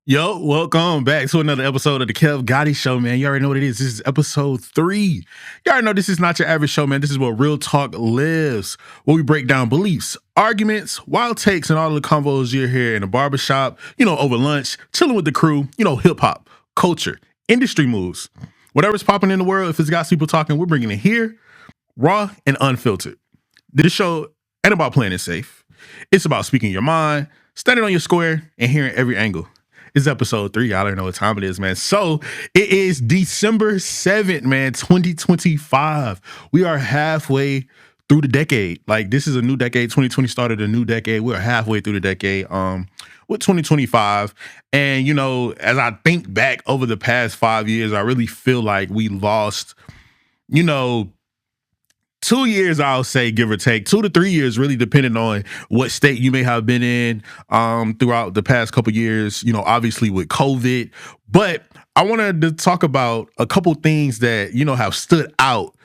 Yo, welcome back to another episode of the KEVGOTTI Show, man. You already know what it is. This is episode 3. You already know this is not your average show, man. This is where real talk lives, where we break down beliefs, arguments, wild takes, and all the convos you hear in the barbershop, over lunch, chilling with the crew, hip hop, culture, industry moves. Whatever's popping in the world, if it's got people talking, we're bringing it here, raw and unfiltered. This show ain't about playing it safe. It's about speaking your mind, standing on your square, and hearing every angle. It's episode 3. Y'all don't know what time it is, man. So it is December 7th, man, 2025. We are halfway through the decade. Like, this is a new decade. 2020 started a new decade. We're halfway through the decade with 2025. And, as I think back over the past 5 years, I really feel like we lost, 2 years, I'll say, give or take 2 to 3 years, really depending on what state you may have been in throughout the past couple years, obviously with COVID. But I wanted to talk about a couple things that, have stood out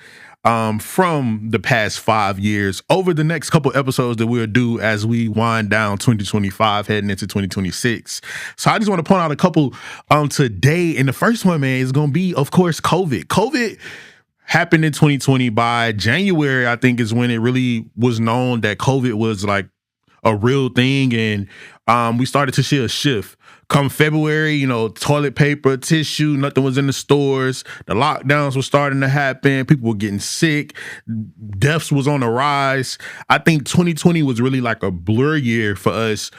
from the past 5 years over the next couple episodes that we'll do as we wind down 2025 heading into 2026. So I just want to point out a couple today. And the first one, man, is going to be, of course, COVID happened in 2020. By January, I think, is when it really was known that COVID was like a real thing. And we started to see a shift. Come February, toilet paper, tissue, nothing was in the stores. The lockdowns were starting to happen. People were getting sick. Deaths was on the rise. I think 2020 was really like a blur year for us.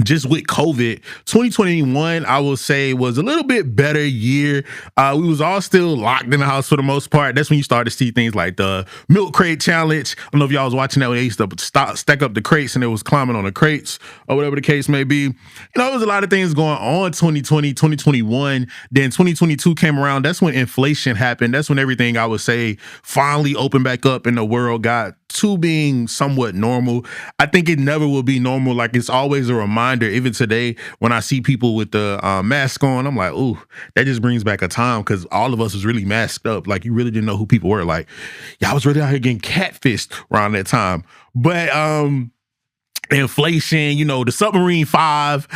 Just with COVID. 2021, I will say, was a little bit better year. We was all still locked in the house for the most part. That's when you start to see things like the milk crate challenge. I don't know if y'all was watching that when they used to stack up the crates and it was climbing on the crates or whatever the case may be. There was a lot of things going on 2020, 2021. Then 2022 came around. That's when inflation happened. That's when everything, I would say, finally opened back up and the world got to being somewhat normal. I think it never will be normal. Like, it's always a reminder. Even today, when I see people with the mask on, I'm like, ooh, that just brings back a time, because all of us was really masked up. Like, you really didn't know who people were. Like, y'all was really out here getting catfished around that time. But inflation, the submarine 5,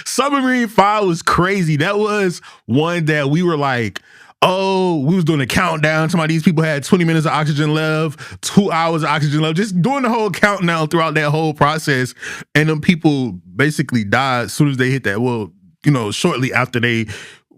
submarine 5 was crazy. That was one that we were like, oh, we was doing a countdown. Some of these people had 20 minutes of oxygen left, 2 hours of oxygen left, just doing the whole countdown throughout that whole process. And them people basically died as soon as they hit that. Well, shortly after they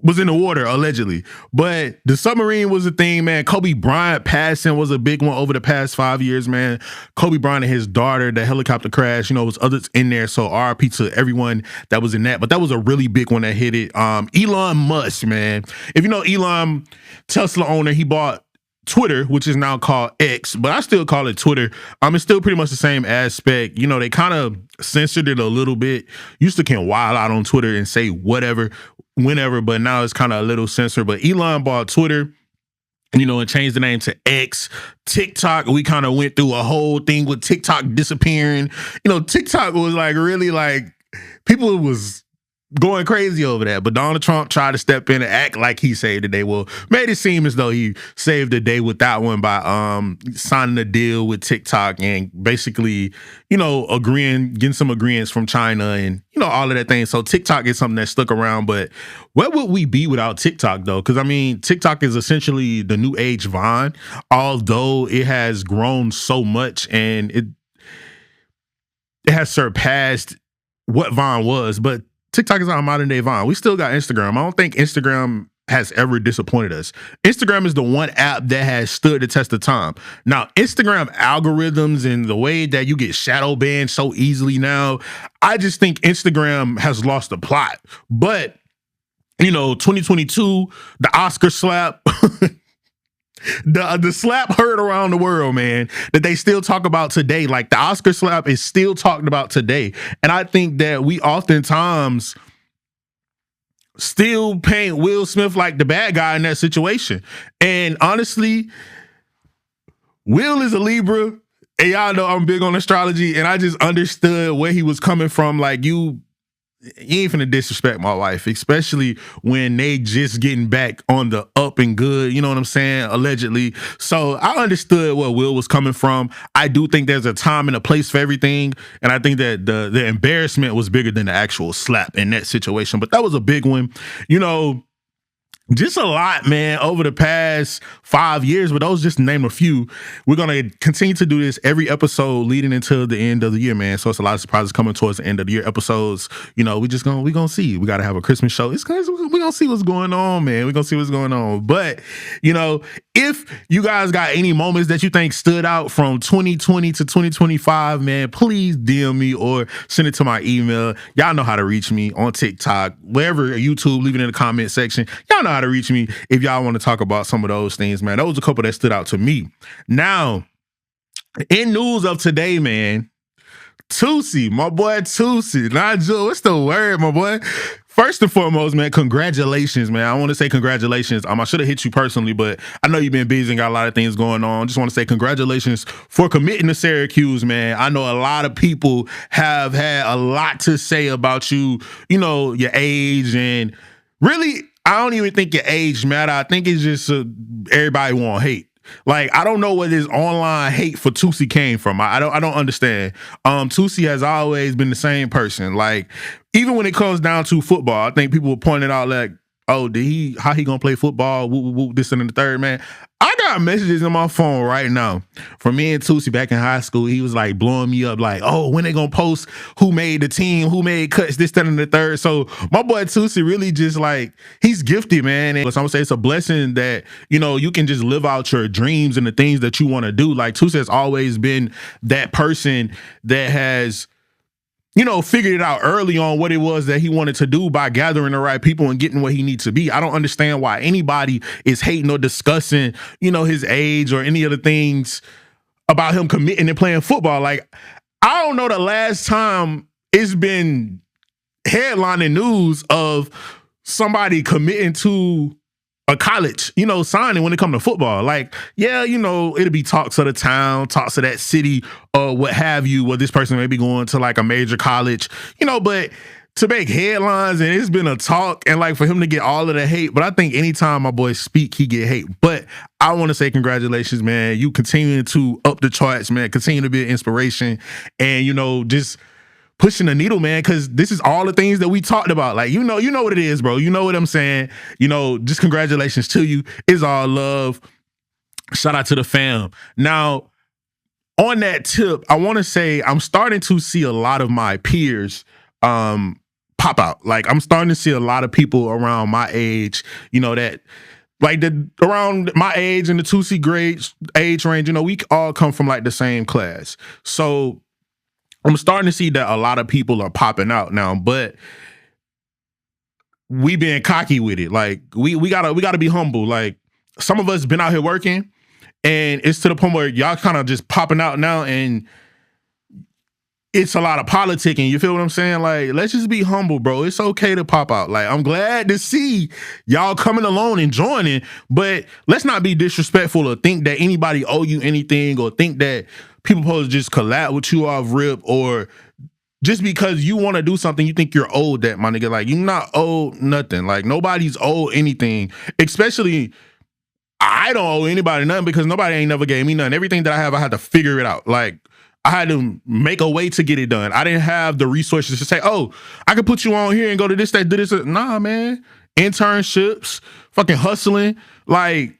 was in the water, allegedly. But the submarine was a thing, man. Kobe Bryant passing was a big one over the past 5 years, man. Kobe Bryant and his daughter, the helicopter crash, was others in there. So RIP to everyone that was in that. But that was a really big one that hit it. Elon Musk, man. If you know Elon, Tesla owner, he bought Twitter, which is now called X, but I still call it Twitter. It's still pretty much the same aspect. They kind of censored it a little bit. Used to can wild out on Twitter and say whatever, whenever, but now it's kind of a little censored. But Elon bought Twitter, and changed the name to X. TikTok, we kind of went through a whole thing with TikTok disappearing. TikTok was like really like, people was going crazy over that. But Donald Trump tried to step in and act like he saved the day. Well, made it seem as though he saved the day with that one by signing a deal with TikTok and basically, getting some agreements from China and, all of that thing. So TikTok is something that stuck around. But where would we be without TikTok, though? Because, TikTok is essentially the new age Vine, although it has grown so much and it has surpassed what Vine was. But TikTok is our modern day Vine. We still got Instagram. I don't think Instagram has ever disappointed us. Instagram is the one app that has stood the test of time. Now, Instagram algorithms and the way that you get shadow banned so easily now, I just think Instagram has lost the plot. But, 2022, the Oscar slap, the slap heard around the world, man, that they still talk about today. Like, the Oscar slap is still talked about today. And I think that we oftentimes still paint Will Smith like the bad guy in that situation. And honestly, Will is a Libra, and y'all know I'm big on astrology, and I just understood where he was coming from. Like, you you ain't finna disrespect my wife, especially when they just getting back on the up and good, you know what I'm saying, allegedly. So I understood where Will was coming from. I do think there's a time and a place for everything, and I think that the embarrassment was bigger than the actual slap in that situation. But that was a big one. You know, just a lot, man, over the past 5 years, but those just to name a few. We're going to continue to do this every episode leading into the end of the year, man. So it's a lot of surprises coming towards the end of the year episodes. You know, we're going to see. We got to have a Christmas show. We're going to see what's going on, man. We're going to see what's going on. But, you know, if you guys got any moments that you think stood out from 2020 to 2025, man, please DM me or send it to my email. Y'all know how to reach me on TikTok, wherever, YouTube, leave it in the comment section. Y'all know how to reach me if y'all want to talk about some of those things, man. Those are a couple that stood out to me. Now, in news of today, man, Toosii, my boy Toosii, Nigel, what's the word, my boy? First and foremost, man, congratulations, man. I want to say congratulations. I should have hit you personally, but I know you've been busy and got a lot of things going on. Just want to say congratulations for committing to Syracuse, man. I know a lot of people have had a lot to say about you, you know, your age, and really, I don't even think your age matter. I think it's just everybody want hate. Like, I don't know where this online hate for Toosii came from. I don't understand. Toosii has always been the same person. Like, even when it comes down to football, I think people were pointing out like, oh, how he gonna play football? Woo, woo, woo, this and the third, man. I got messages in my phone right now from me and Toosii back in high school. He was like blowing me up like, oh, when they gonna post who made the team, who made cuts, this, that, and the third. So my boy Toosii really just like, he's gifted, man. And so I'm gonna say it's a blessing that, you know, you can just live out your dreams and the things that you want to do. Like, Toosii has always been that person that has, you know, figured it out early on what it was that he wanted to do by gathering the right people and getting what he needs to be. I don't understand why anybody is hating or discussing, you know, his age or any other things about him committing and playing football. Like, I don't know the last time it's been headlining news of somebody committing to a college, you know, signing when it comes to football. Like, yeah, you know, it'll be talks of the town, talks of that city, or what have you, where this person may be going to like a major college, you know, but to make headlines, and it's been a talk, and like for him to get all of the hate. But I think anytime my boy speak, he get hate. But I want to say congratulations, man. You continue to up the charts, man. Continue to be an inspiration, and, you know, just pushing the needle, man, because this is all the things that we talked about. Like, you know what it is, bro. You know what I'm saying? You know, just congratulations to you. It's all love. Shout out to the fam. Now, on that tip, I want to say I'm starting to see a lot of my peers pop out. Like, I'm starting to see a lot of people around my age, you know, that like around my age and the Toosii grade age range, you know, we all come from like the same class. So I'm starting to see that a lot of people are popping out now, but we being cocky with it. Like, we gotta be humble. Like, some of us been out here working, and it's to the point where y'all kind of just popping out now, and it's a lot of politicking. You feel what I'm saying? Like, let's just be humble, bro. It's okay to pop out. Like, I'm glad to see y'all coming along and joining, but let's not be disrespectful or think that anybody owe you anything, or think that people supposed to just collab with you off rip, or just because you want to do something, you think you're owed that, my nigga. Like, you're not owed nothing. Like, nobody's owed anything. Especially, I don't owe anybody nothing, because nobody ain't never gave me nothing. Everything that I have, I had to figure it out. Like, I had to make a way to get it done. I didn't have the resources to say, oh, I could put you on here and go to this, that, do this. Nah, man. Internships, fucking hustling. Like,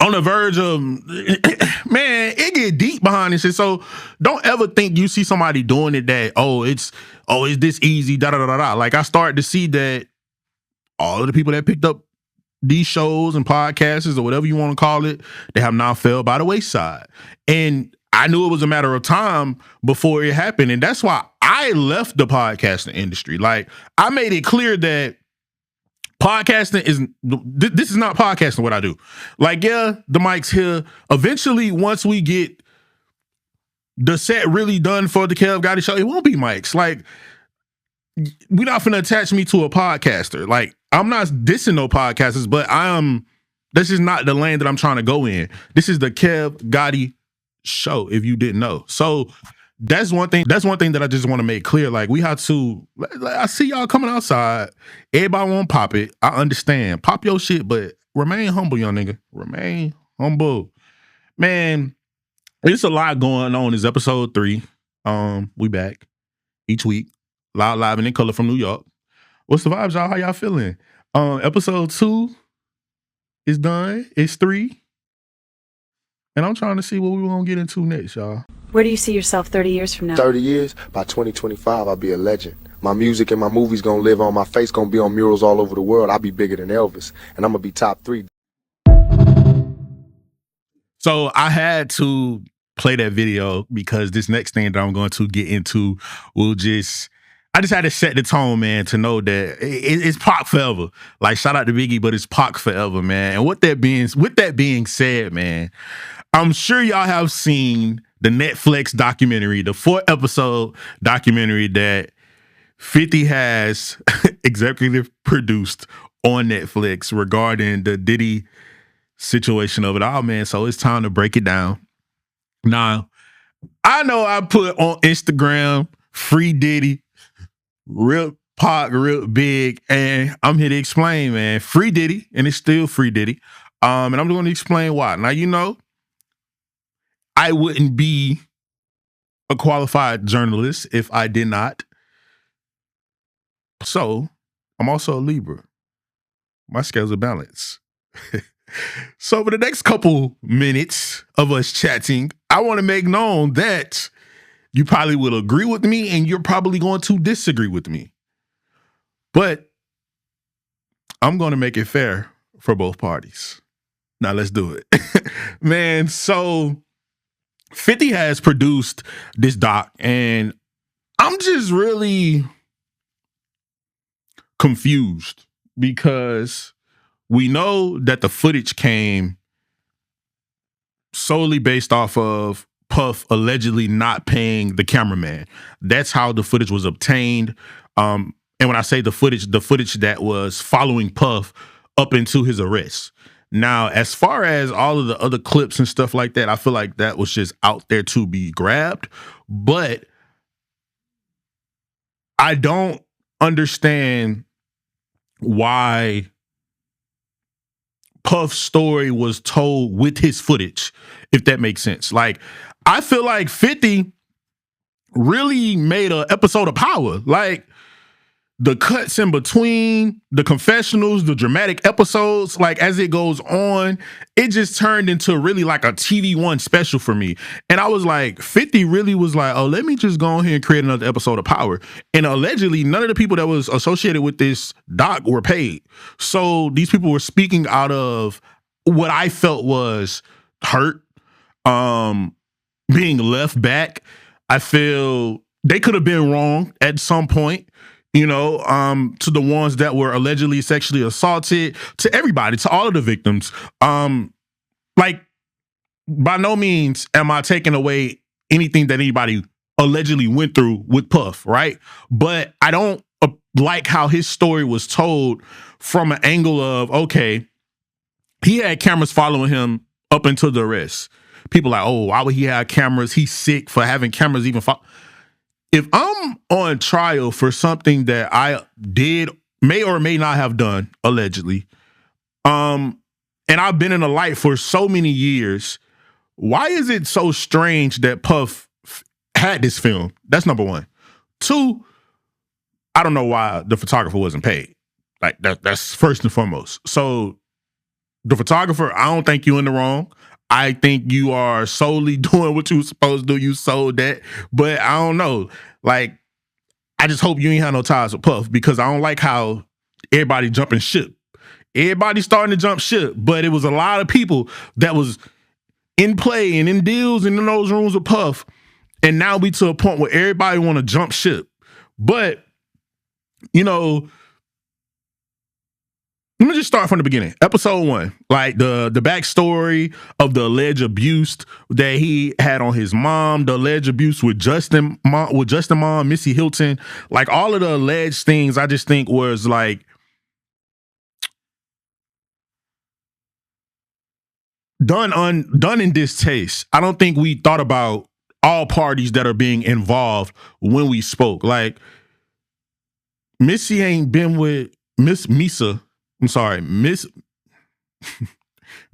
on the verge of, man, it get deep behind this shit. So don't ever think you see somebody doing it that, it's this easy, da da da da. Like, I started to see that all of the people that picked up these shows and podcasts or whatever you want to call it, they have now fell by the wayside. And I knew it was a matter of time before it happened. And that's why I left the podcasting industry. Like, I made it clear that podcasting this is not podcasting what I do. Like, yeah, the mic's here. Eventually, once we get the set really done for the KEVGOTTI show, it won't be mics. Like, we're not finna attach me to a podcaster. Like, I'm not dissing no podcasters, but this is not the lane that I'm trying to go in. This is the KEVGOTTI show, if you didn't know. So That's one thing. That's one thing that I just want to make clear. Like we have to. Like, I see y'all coming outside. Everybody want to pop it. I understand. Pop your shit, but remain humble, young nigga. Remain humble, man. There's a lot going on. It's episode 3. We back each week, loud, live, and in color from New York. What's the vibes, y'all? How y'all feeling? Episode 2 is done. It's 3. And I'm trying to see what we gonna get into next, y'all. Where do you see yourself 30 years from now? 30 years? By 2025, I'll be a legend. My music and my movies gonna live on. My face gonna be on murals all over the world. I'll be bigger than Elvis. And I'm gonna be top 3. So I had to play that video because this next thing that I'm going to get into will just... I just had to set the tone, man, to know that it's Pac forever. Like, shout out to Biggie, but it's Pac forever, man. And with that being said, man, I'm sure y'all have seen the Netflix documentary, the 4-episode documentary that 50 has executive produced on Netflix regarding the Diddy situation of it all, man. So it's time to break it down. Now, I know I put on Instagram, free Diddy, real Pac, real big, and I'm here to explain, man. Free Diddy, and it's still free Diddy. And I'm going to explain why. Now, you know, I wouldn't be a qualified journalist if I did not. So, I'm also a Libra. My scales are balanced. So for the next couple minutes of us chatting, I want to make known that you probably will agree with me and you're probably going to disagree with me. But I'm going to make it fair for both parties. Now let's do it. Man, so 50 has produced this doc and I'm just really confused because we know that the footage came solely based off of Puff allegedly not paying the cameraman. That's how the footage was obtained. And when I say the footage that was following Puff up into his arrest. Now, as far as all of the other clips and stuff like that, I feel like that was just out there to be grabbed. But I don't understand why Puff's story was told with his footage, if that makes sense. Like, I feel like 50 really made an episode of Power. Like, the cuts in between, the confessionals, the dramatic episodes, like as it goes on, it just turned into really like a TV One special for me. And I was like, 50 really was like, oh, let me just go ahead and create another episode of Power. And allegedly, none of the people that was associated with this doc were paid. So these people were speaking out of what I felt was hurt, being left back. I feel they could have been wrong at some point. You know, to the ones that were allegedly sexually assaulted, to everybody, to all of the victims. Like, by no means am I taking away anything that anybody allegedly went through with Puff, right? But I don't like how his story was told from an angle of, okay, he had cameras following him up until the arrest. People like, oh, why would he have cameras? He's sick for having cameras even follow. If I'm on trial for something that I may or may not have done, allegedly, and I've been in the light for so many years, why is it so strange that Puff had this film? That's number one. 2, I don't know why the photographer wasn't paid. Like, that's first and foremost. So the photographer, I don't think you're in the wrong. I think you are solely doing what you were supposed to do. You sold that. But I don't know. Like, I just hope you ain't have no ties with Puff because I don't like how everybody jumping ship. Everybody's starting to jump ship, but it was a lot of people that was in play and in deals and in those rooms with Puff. And now we to a point where everybody want to jump ship. But, you know, let me just start from the beginning. Episode 1, like the backstory of the alleged abuse that he had on his mom, the alleged abuse with Justin mom, Missy Hilton, like all of the alleged things. I just think was like done in distaste. I don't think we thought about all parties that are being involved when we spoke. Like, Missy ain't been with Miss Misa. I'm sorry, Miss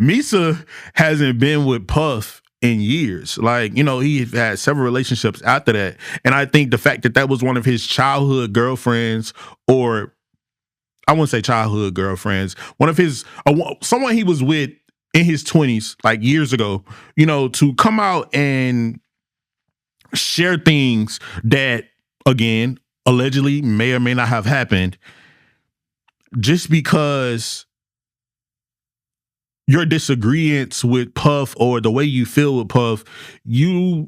Misa hasn't been with Puff in years. Like, you know, he had several relationships after that. And I think the fact that that was one of his childhood girlfriends, or I wouldn't say childhood girlfriends, one of his, someone he was with in his 20s, like years ago, you know, to come out and share things that, again, allegedly may or may not have happened, just because your disagreements with Puff or the way you feel with Puff, you're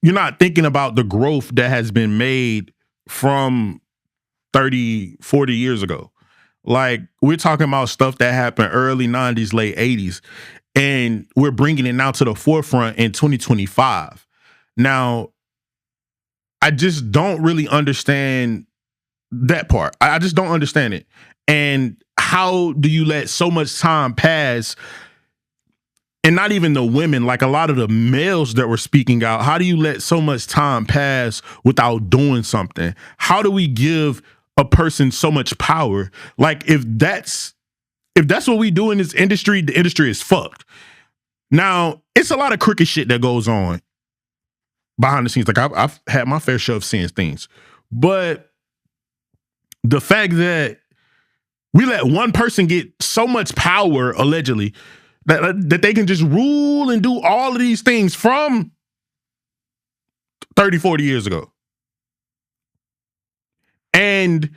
not thinking about the growth that has been made from 30, 40 years ago. Like, we're talking about stuff that happened early 90s, late 80s, and we're bringing it now to the forefront in 2025. Now, I just don't really understand that part. I just don't understand it. And how do you let so much time pass, and not even the women, like a lot of the males that were speaking out, how do you let so much time pass without doing something? How do we give a person so much power? Like, if that's what we do in this industry, the industry is fucked. Now, it's a lot of crooked shit that goes on behind the scenes. Like, I've had my fair share of seeing things, but the fact that we let one person get so much power, allegedly, that they can just rule and do all of these things from 30, 40 years ago. And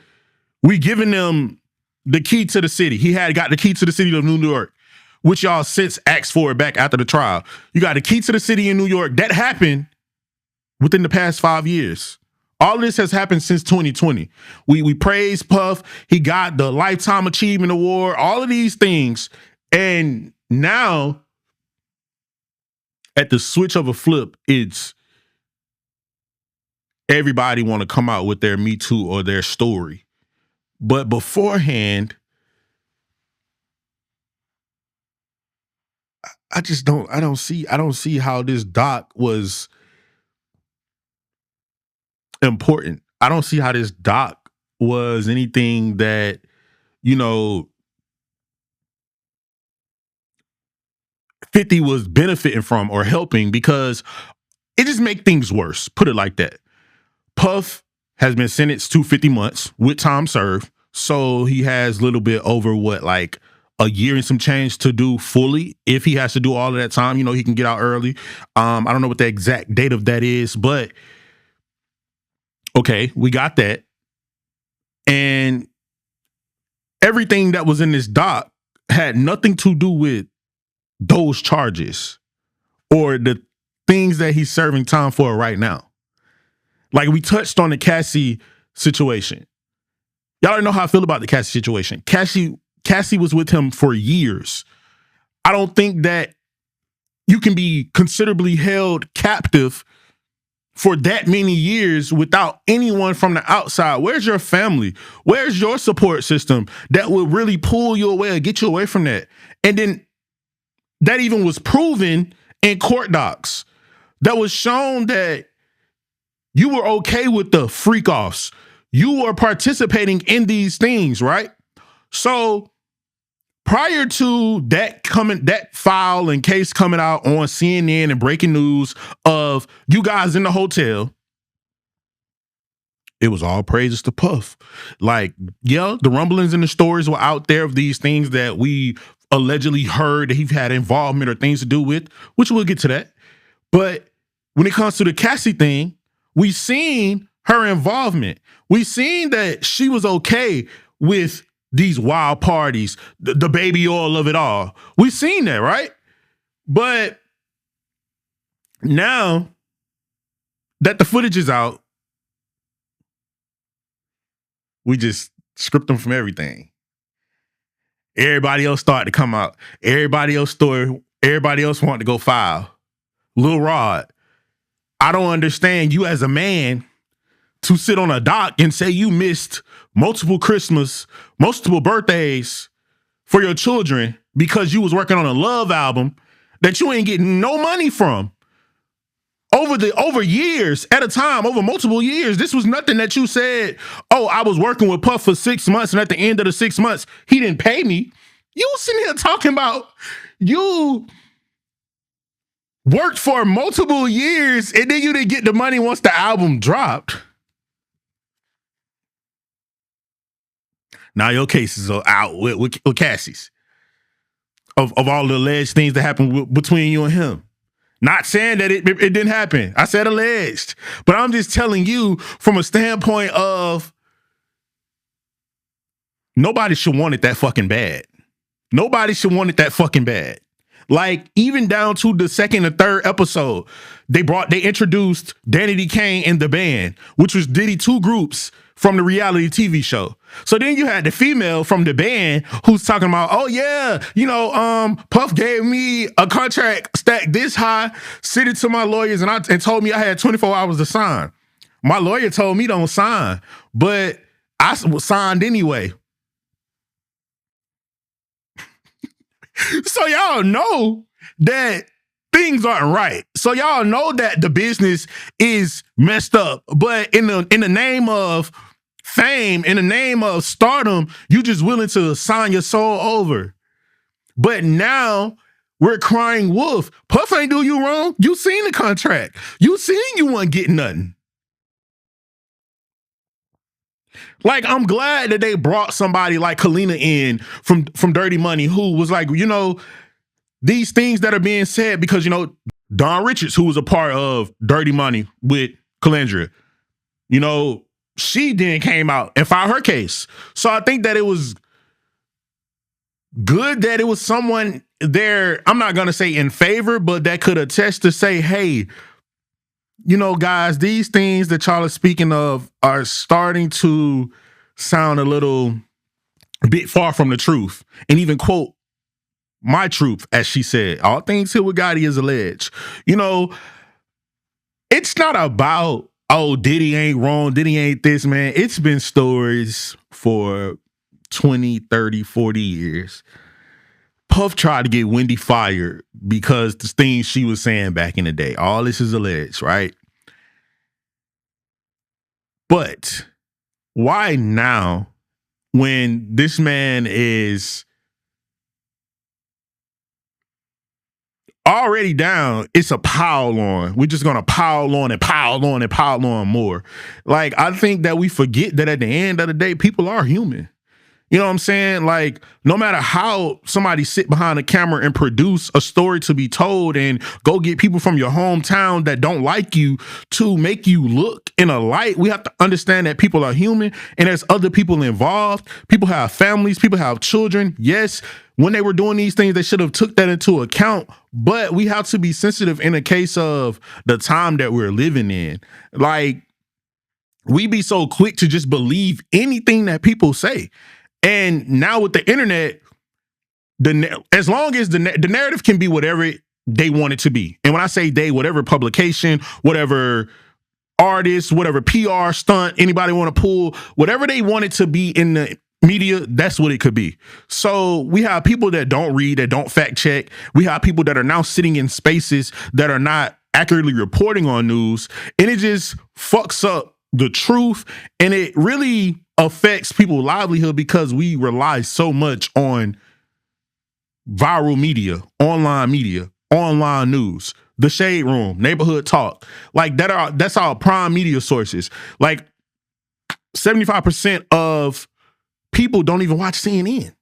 we giving them the key to the city. He had got the key to the city of New York, which y'all since asked for it back after the trial. You got the key to the city in New York. That happened within the past 5 years. All of this has happened since 2020. We praise Puff. He got the Lifetime Achievement Award, all of these things. And now, at the switch of a flip, it's everybody want to come out with their Me Too or their story. But beforehand, I don't see how this doc was important. I don't see how this doc was anything that, you know, 50 was benefiting from or helping, because it just make things worse. Put it like that. Puff has been sentenced to 50 months with time served. So he has a little bit over like a year and some change to do fully. If he has to do all of that time, you know, he can get out early. I don't know what the exact date of that is, but okay, we got that. And everything that was in this doc had nothing to do with those charges or the things that he's serving time for right now. Like, we touched on the Cassie situation. Y'all already know how I feel about the Cassie situation. Cassie was with him for years. I don't think that you can be considerably held captive for that many years without anyone from the outside. Where's your family? Where's your support system that will really pull you away or get you away from that? And then that even was proven in court docs. That was shown that you were okay with the freak offs. You were participating in these things, right? So prior to that file and case coming out on CNN and breaking news of you guys in the hotel, it was all praises to Puff. Like, yeah, the rumblings and the stories were out there of these things that we allegedly heard that he had involvement or things to do with, which we'll get to that. But when it comes to the Cassie thing, we've seen her involvement. We've seen that she was okay with these wild parties, the baby oil of it all. We've seen that, right? But now that the footage is out, we just script them from everything. Everybody else started to come out. Everybody else wanted to go file. Lil Rod, I don't understand you as a man to sit on a dock and say you missed multiple Christmas, multiple birthdays for your children because you was working on a love album that you ain't getting no money from. over years at a time, over multiple years. This was nothing that you said, oh, I was working with Puff for 6 months, and at the end of the 6 months, he didn't pay me. You sitting here talking about you worked for multiple years and then you didn't get the money once the album dropped. Now your cases are out with Cassie's of all the alleged things that happened between you and him. Not saying that it didn't happen. I said alleged. But I'm just telling you from a standpoint of nobody should want it that fucking bad. Nobody should want it that fucking bad. Like, even down to the second or third episode, they introduced Danny D. Kane and the band, which was Diddy 2 groups from the reality TV show. So then you had the female from the band who's talking about, oh yeah, Puff gave me a contract stacked this high, sent it to my lawyers and told me I had 24 hours to sign. My lawyer told me don't sign, but I signed anyway. So y'all know that things aren't right. So y'all know that the business is messed up. But in the name of fame, in the name of stardom, you just willing to sign your soul over. But now we're crying wolf. Puff ain't do you wrong. You seen the contract. You seen you wasn't getting nothing. Like, I'm glad that they brought somebody like Kalina in from Dirty Money, who was like, these things that are being said, because, Don Richards, who was a part of Dirty Money with Calandria, she then came out and filed her case. So I think that it was good that it was someone there, I'm not going to say in favor, but that could attest to say, hey, guys, these things that y'all are speaking of are starting to sound a bit far from the truth. And even quote my truth, as she said, all things here with Gotti is alleged. It's not about, oh, Diddy ain't wrong, Diddy ain't this, man. It's been stories for 20, 30, 40 years. Puff tried to get Wendy fired because the things she was saying back in the day. All this is alleged, right? But why now, when this man is already down, it's a pile on. We're just going to pile on and pile on and pile on more. Like, I think that we forget that at the end of the day, people are human. You know what I'm saying? Like, no matter how somebody sit behind a camera and produce a story to be told and go get people from your hometown that don't like you to make you look in a light, we have to understand that people are human and there's other people involved. People have families, people have children. Yes, when they were doing these things, they should have took that into account, but we have to be sensitive in a case of the time that we're living in. Like, we be so quick to just believe anything that people say. And now with the internet, as long as the narrative can be whatever they want it to be. And when I say they, whatever publication, whatever artist, whatever PR stunt, anybody want to pull, whatever they want it to be in the media, that's what it could be. So we have people that don't read, that don't fact check. We have people that are now sitting in spaces that are not accurately reporting on news. And it just fucks up the truth. And it really affects people's livelihood because we rely so much on viral media, online news, the Shade Room, Neighborhood Talk. Like, that's our prime media sources. Like, 75% of people don't even watch CNN. And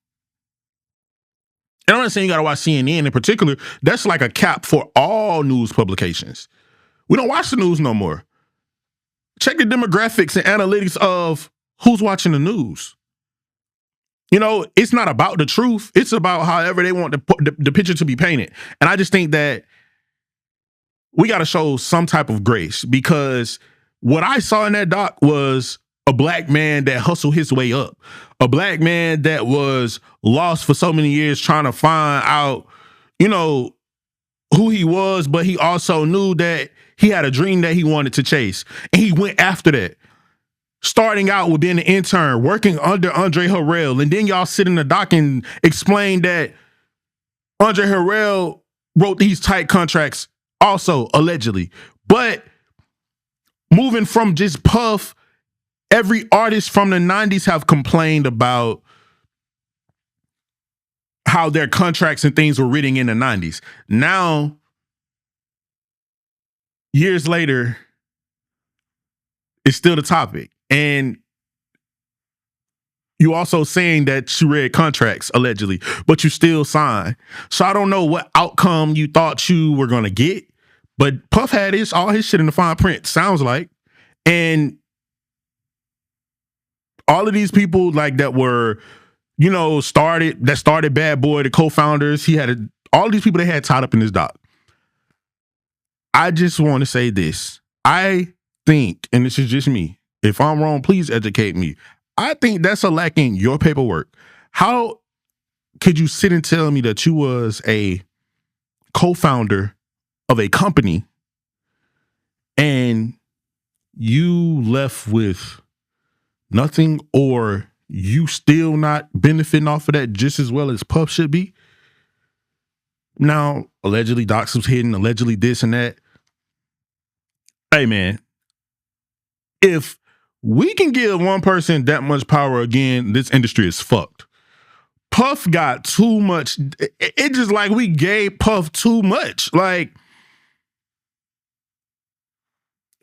I'm not saying you gotta watch CNN in particular. That's like a cap for all news publications. We don't watch the news no more. Check the demographics and analytics of who's watching the news. It's not about the truth. It's about however they want the picture to be painted. And I just think that we got to show some type of grace, because what I saw in that doc was a black man that hustled his way up, a black man that was lost for so many years trying to find out, who he was, but he also knew that he had a dream that he wanted to chase. And he went after that. Starting out with being an intern, working under Andre Harrell, and then y'all sit in the doc and explain that Andre Harrell wrote these tight contracts also, allegedly. But moving from just Puff, every artist from the 90s have complained about how their contracts and things were written in the 90s. Now, years later, it's still the topic. And you also saying that you read contracts, allegedly, but you still sign. So I don't know what outcome you thought you were going to get, but Puff had all his shit in the fine print, sounds like. And all of these people like that were, started Bad Boy, the co-founders, all these people they had tied up in this doc. I just want to say this. I think, and this is just me, if I'm wrong, please educate me. I think that's a lacking your paperwork. How could you sit and tell me that you was a co-founder of a company and you left with nothing, or you still not benefiting off of that just as well as Puff should be? Now, allegedly docs was hidden, allegedly this and that. Hey man, if we can give one person that much power again, this industry is fucked. Puff got too much. It just like we gave Puff too much. Like,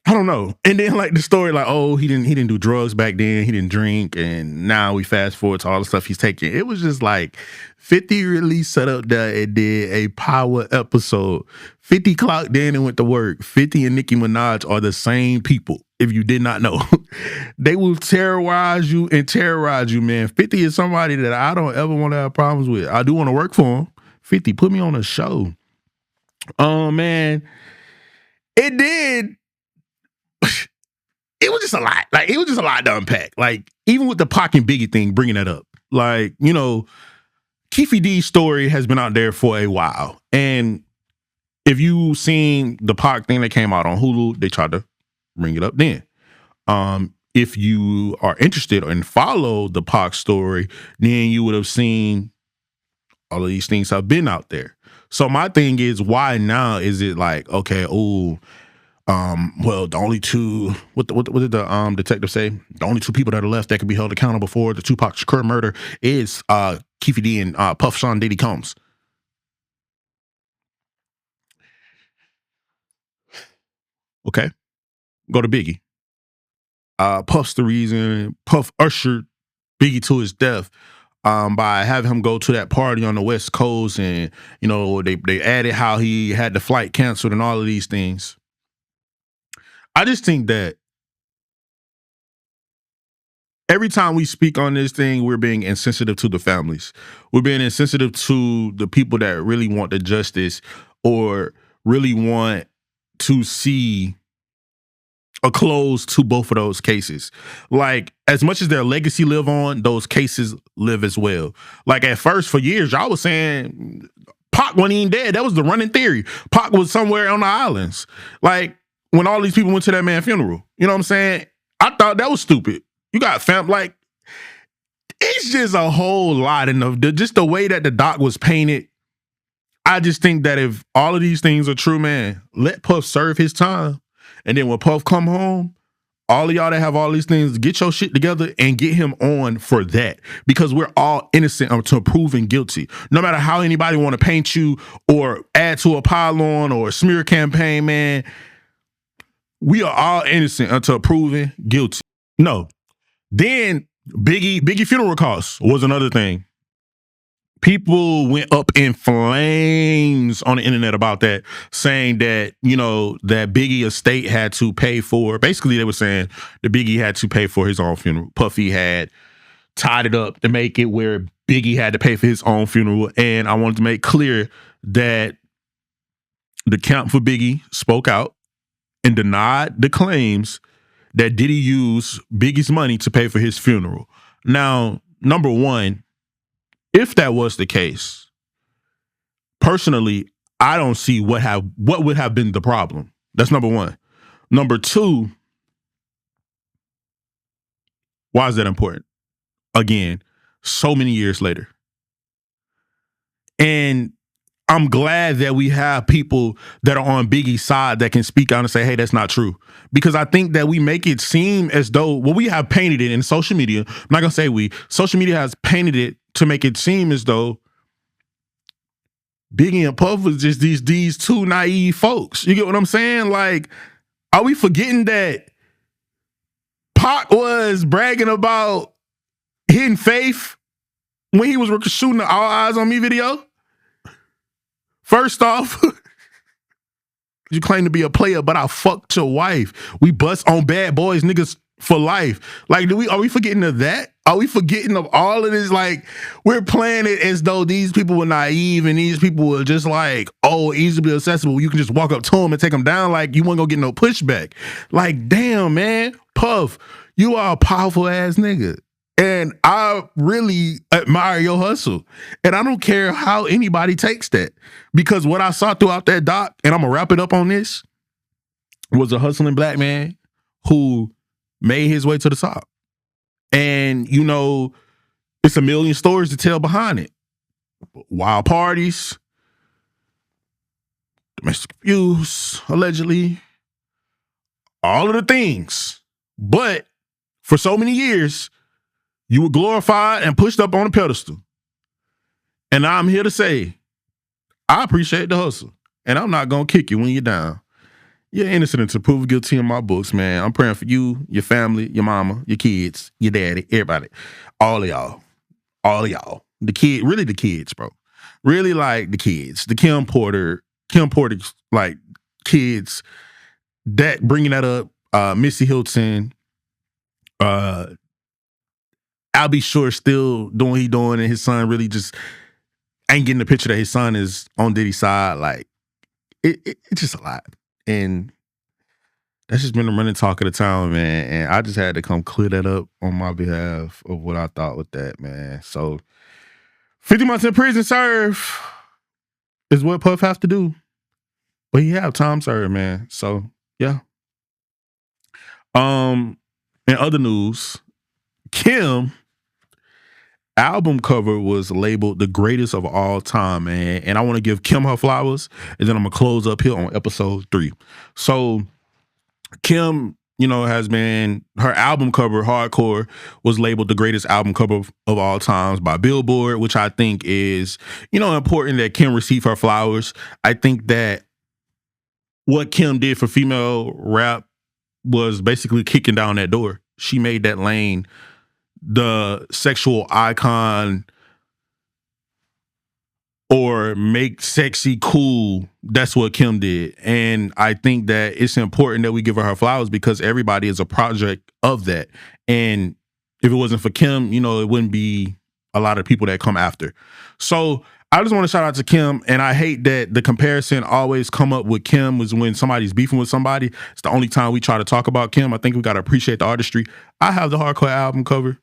I don't know. And then like the story, like, oh, he didn't do drugs back then. He didn't drink. And now we fast forward to all the stuff he's taking. It was just like 50 really set up there and did a power episode. 50 clocked in and went to work. 50 and Nicki Minaj are the same people. If you did not know, they will terrorize you, man. 50 is somebody that I don't ever want to have problems with. I do want to work for him. 50, put me on a show. Oh man, it did. It was just a lot. Like, it was just a lot to unpack. Like, even with the Pac and Biggie thing, bringing that up. Like, Keefe D's story has been out there for a while. And if you seen the Pac thing that came out on Hulu, they tried to bring it up then. If you are interested and follow the Pac story, then you would have seen all of these things have been out there. So my thing is, why now is it like, okay, well, the only two, what did the detective say? The only two people that are left that can be held accountable for the Tupac Shakur murder is Keefe D and Puff Sean Diddy Combs. Okay, go to Biggie. Puff's the reason. Puff ushered Biggie to his death by having him go to that party on the West Coast, and they added how he had the flight canceled and all of these things. I just think that every time we speak on this thing, we're being insensitive to the families. We're being insensitive to the people that really want the justice or really want to see a close to both of those cases. Like, as much as their legacy live on, those cases live as well. Like, at first, for years, y'all was saying Pac wasn't even dead. That was the running theory. Pac was somewhere on the islands. Like, when all these people went to that man's funeral, you know what I'm saying? I thought that was stupid. You got like, it's just a whole lot. And just the way that the doc was painted, I just think that if all of these things are true, man, let Puff serve his time. And then when Puff come home, all of y'all that have all these things, get your shit together and get him on for that. Because we're all innocent until proven guilty. No matter how anybody want to paint you or add to a pylon or a smear campaign, man, we are all innocent until proven guilty. No. Then Biggie funeral costs was another thing. People went up in flames on the internet about that, saying that, that Biggie estate had to pay for, basically they were saying the Biggie had to pay for his own funeral. Puffy had tied it up to make it where Biggie had to pay for his own funeral. And I wanted to make clear that the camp for Biggie spoke out and denied the claims that Diddy used Biggie's money to pay for his funeral. Now, number one, if that was the case, personally, I don't see what would have been the problem. That's number one. Number two, why is that important? Again, so many years later. And I'm glad that we have people that are on Biggie's side that can speak out and say, hey, that's not true. Because I think that we make it seem as though, well, we have painted it in social media. I'm not going to say social media has painted it to make it seem as though Biggie and Puff was just these two naive folks. You get what I'm saying? Like, are we forgetting that Pac was bragging about Hidden Faith when he was shooting the All Eyes on Me video? First off, you claim to be a player, but I fucked your wife. We bust on bad boys, niggas for life. Like, are we forgetting of that? Are we forgetting of all of this? Like, we're playing it as though these people were naive and these people were just like, oh, easily accessible. You can just walk up to them and take them down like you weren't gonna get no pushback. Like, damn, man, Puff, you are a powerful ass nigga. And I really admire your hustle. And I don't care how anybody takes that. Because what I saw throughout that doc, and I'm going to wrap it up on this, was a hustling black man who made his way to the top. And, you know, it's a million stories to tell behind it. Wild parties, domestic abuse, allegedly, all of the things. But for so many years, you were glorified and pushed up on a pedestal. And I'm here to say, I appreciate the hustle. And I'm not going to kick you when you're down. You're innocent until proven guilty in my books, man. I'm praying for you, your family, your mama, your kids, your daddy, everybody. All of y'all. All of y'all. The kids, bro. Really like the kids. The Kim Porter, like, kids. That, bringing that up, Missy Hilton, I'll be sure still doing what he doing, and his son really just ain't getting the picture that his son is on Diddy's side. Like, it's just a lot. And that's just been the running talk of the town, man. And I just had to come clear that up on my behalf of what I thought with that, man. So 50 months in prison serve is what Puff has to do. But he have time served, man. So, yeah. In other news, Kim album cover was labeled the greatest of all time, man. And I want to give Kim her flowers, and then I'm going to close up here on episode 3. So Kim, you know, has been, her album cover, Hardcore, was labeled the greatest album cover of all times by Billboard, which I think is, you know, important that Kim receive her flowers. I think that what Kim did for female rap was basically kicking down that door. She made that lane the sexual icon, or make sexy cool. That's what Kim did. And I think that it's important that we give her flowers because everybody is a project of that. And if it wasn't for Kim, you know, it wouldn't be a lot of people that come after. So I just want to shout out to Kim. And I hate that the comparison always come up with Kim was when somebody's beefing with somebody. It's the only time we try to talk about Kim. I think we got to appreciate the artistry. I have the Hardcore album cover.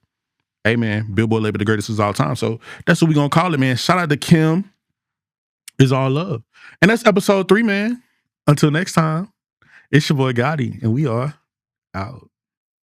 Hey, man, Billboard label the greatest of all time. So that's what we're going to call it, man. Shout out to Kim. Is all love. And that's episode 3, man. Until next time, it's your boy Gotti, and we are out.